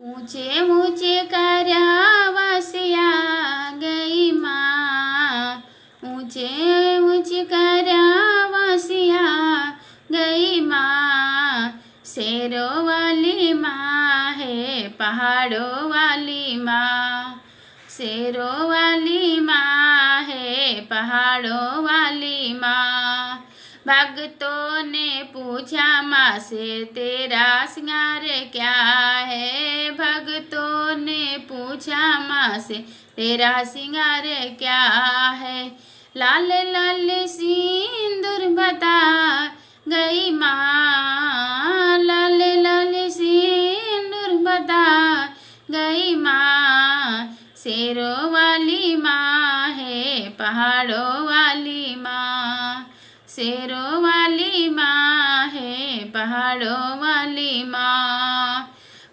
ऊंचे ऊंचे करावसिया गई माँ। ऊंचे ऊंचे करावसिया गई माँ। शेरों वाली माँ है पहाड़ों वाली माँ। शेरों वाली माँ है पहाड़ों वाली माँ। भक्तों ने पूछा माँ से तेरा श्रृंगार क्या है। भक्तों ने पूछा माँ से तेरा श्रृंगार क्या है। लाल लाल सिंदूर बता गई माँ। लाल लाल सिंदूर बता गई माँ। शेरों वाली माँ है पहाड़ों वाली माँ। शेरों वाली माँ है पहाड़ों वाली माँ।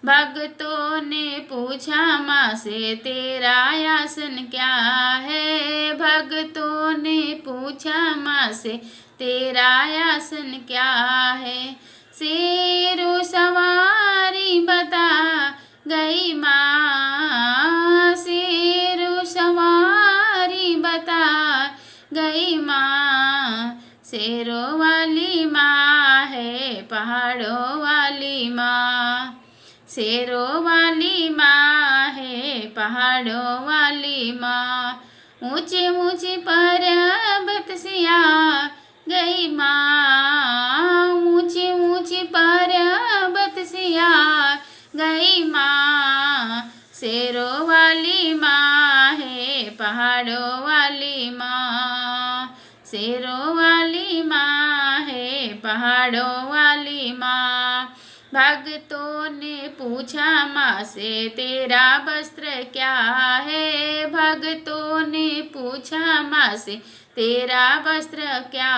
भक्तों ने पूछा माँ से तेरा आसन क्या है। भक्तों ने पूछा माँ से तेरा आसन क्या है। शेरों सवारी बता गई माँ। शेरों सवारी बता गई माँ। शेरों वाली माँ है पहाड़ों वाली माँ। शेरों वाली माँ है पहाड़ों वाली माँ। ऊंचे ऊंचे पर्वत से आ गई माँ। ऊंचे ऊंचे पर्वत से आ गई माँ। शेरों वाली माँ है पहाड़ों वाली माँ। शेरों वाली माँ है पहाड़ों वाली माँ। भक्तों ने पूछा माँ से तेरा वस्त्र क्या है। भक्तों ने पूछा माँ से तेरा वस्त्र क्या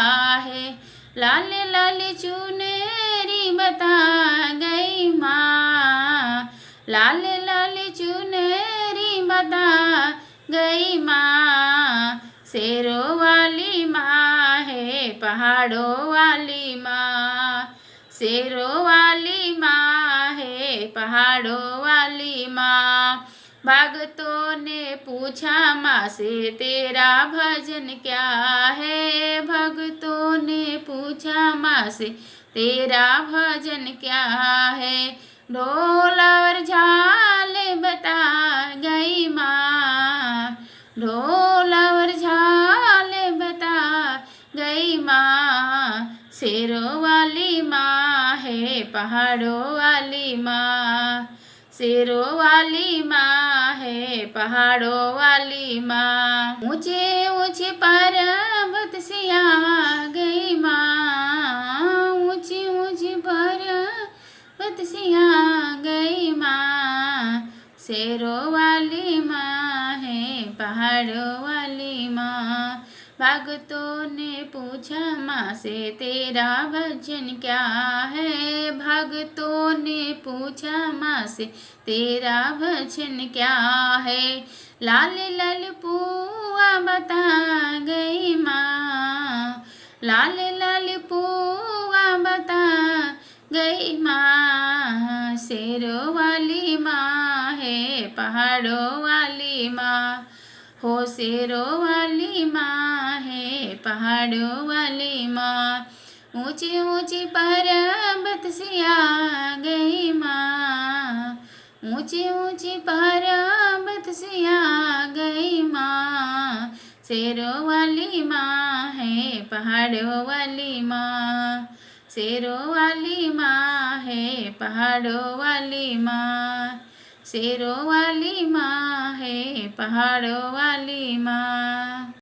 है। लाल लाल चुनरी बता गई माँ। लाल लाल चुनरी बता गई माँ। शेरों वाली माँ है पहाड़ों वाली माँ। शेरों वाली माँ है पहाड़ों वाली माँ। भक्तों ने पूछा माँ से तेरा भजन क्या है। भक्तों ने पूछा माँ से तेरा भजन क्या है। ढोल और झाल बता गई माँ। ढोल और झाल बता गई माँ। शेरों वाली माँ है पहाड़ों वाली माँ। शेरों वाली माँ है पहाड़ों वाली माँ। ऊंचे ऊंचे पर्वत से आ गई माँ। ऊंचे ऊंचे पर्वत से आ गई माँ। शेरों वाली माँ है पहाड़ों वाली माँ। भक्तों ने पूछा माँ से तेरा भजन क्या है। भक्तों ने पूछा माँ से तेरा भजन क्या है। लाल लाल पुआ बता गई माँ। लाल लाल पुआ बता गई माँ। शेरों वाली माँ है पहाड़ों वाली माँ। हो शेरों वाली माँ है पहाड़ों वाली माँ। ऊंची ऊंची पर्वत से आ गई माँ। ऊंची ऊंची पर्वत से आ गई माँ। शेरों वाली माँ है पहाड़ों वाली माँ। शेरों वाली माँ है पहाड़ों वाली माँ। शेरों वाली माँ है पहाड़ों वाली माँ।